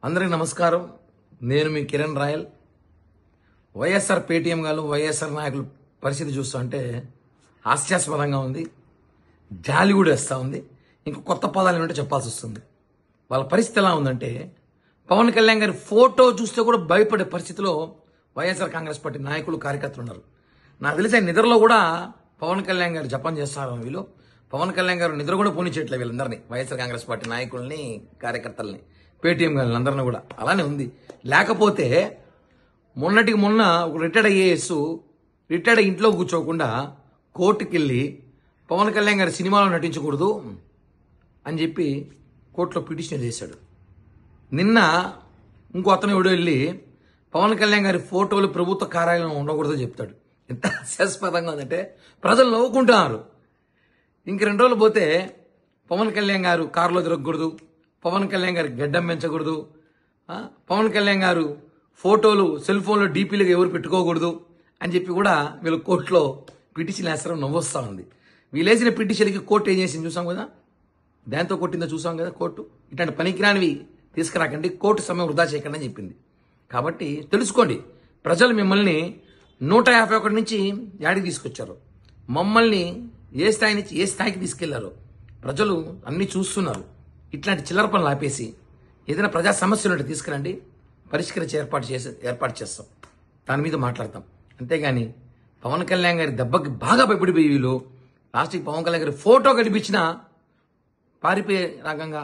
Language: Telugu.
అందరికి నమస్కారం. నేను మీ కిరణ్ రాయల్. వైఎస్ఆర్ పేటీఎం గారు వైఎస్ఆర్ నాయకుల పరిస్థితి చూస్తూ అంటే హాస్యాస్పదంగా ఉంది, జాలి కూడా వేస్తూ ఉంది. ఇంకా కొత్త పదాలు ఏమంటే చెప్పాల్సి వస్తుంది. వాళ్ళ పరిస్థితి ఎలా ఉందంటే పవన్ కళ్యాణ్ గారి ఫోటో చూస్తే కూడా భయపడే పరిస్థితిలో వైఎస్ఆర్ కాంగ్రెస్ పార్టీ నాయకులు కార్యకర్తలు ఉన్నారు. నాకు తెలిసి నిద్రలో కూడా పవన్ కళ్యాణ్ గారు జపం చేస్తారు. వీళ్ళు పవన్ కళ్యాణ్ గారు నిద్ర కూడా పోనిచ్చేట్లే వీళ్ళందరినీ, వైఎస్ఆర్ కాంగ్రెస్ పార్టీ నాయకుల్ని కార్యకర్తల్ని పేటీఎం గారిని అందరినీ కూడా అలానే ఉంది. లేకపోతే మొన్నటికి మొన్న ఒక రిటైర్డ్ ఐఏఎస్ రిటైర్డ్ ఇంట్లో కూర్చోకుండా కోర్టుకి వెళ్ళి పవన్ కళ్యాణ్ గారి సినిమాలో నటించకూడదు అని చెప్పి కోర్టులో పిటిషన్ చేశాడు. నిన్న ఇంకో అతను ఎవడో వెళ్ళి పవన్ కళ్యాణ్ గారి ఫోటోలు ప్రభుత్వ కార్యాలయంలో ఉండకూడదని చెప్తాడు. ఎంత హాస్యాస్పదంగా ఉందంటే ప్రజలు నవ్వుకుంటున్నారు. ఇంక 2 రోజులు పోతే పవన్ కళ్యాణ్ గారు కారులో తిరగకూడదు, పవన్ కళ్యాణ్ గారి గడ్డం పెంచకూడదు, పవన్ కళ్యాణ్ గారు ఫోటోలు సెల్ ఫోన్లో డీపీలుగా ఎవరు పెట్టుకోకూడదు అని చెప్పి కూడా వీళ్ళు కోర్టులో పిటిషన్ వేస్తారు. నవ్వొస్తా ఉంది. వీళ్ళేసిన పిటిషన్కి కోర్టు ఏం చేసింది చూసాం కదా, దాంతో కొట్టిందో చూసాం కదా. కోర్టు ఇట్లాంటి పనికిరానివి తీసుకురాకండి, కోర్టు సమయం వృధా చేయకండి అని చెప్పింది. కాబట్టి తెలుసుకోండి, ప్రజలు మిమ్మల్ని 151 నుంచి యాడికి తీసుకొచ్చారు, మమ్మల్ని ఏ స్థాయి నుంచి ఏ స్థాయికి తీసుకెళ్లారో ప్రజలు అన్ని చూస్తున్నారు. ఇట్లాంటి చిల్లర పనులు ఆపేసి ఏదైనా ప్రజా సమస్యలు ఉంటే తీసుకురండి, పరిష్కరించే ఏర్పాటు చేస్తాం, దాని మీద మాట్లాడతాం. అంతేగాని పవన్ కళ్యాణ్ గారి దెబ్బకి బాగా భయపడిపోయి వీళ్ళు లాస్ట్కి పవన్ కళ్యాణ్ గారి ఫోటో కనిపించినా పారిపోయే రకంగా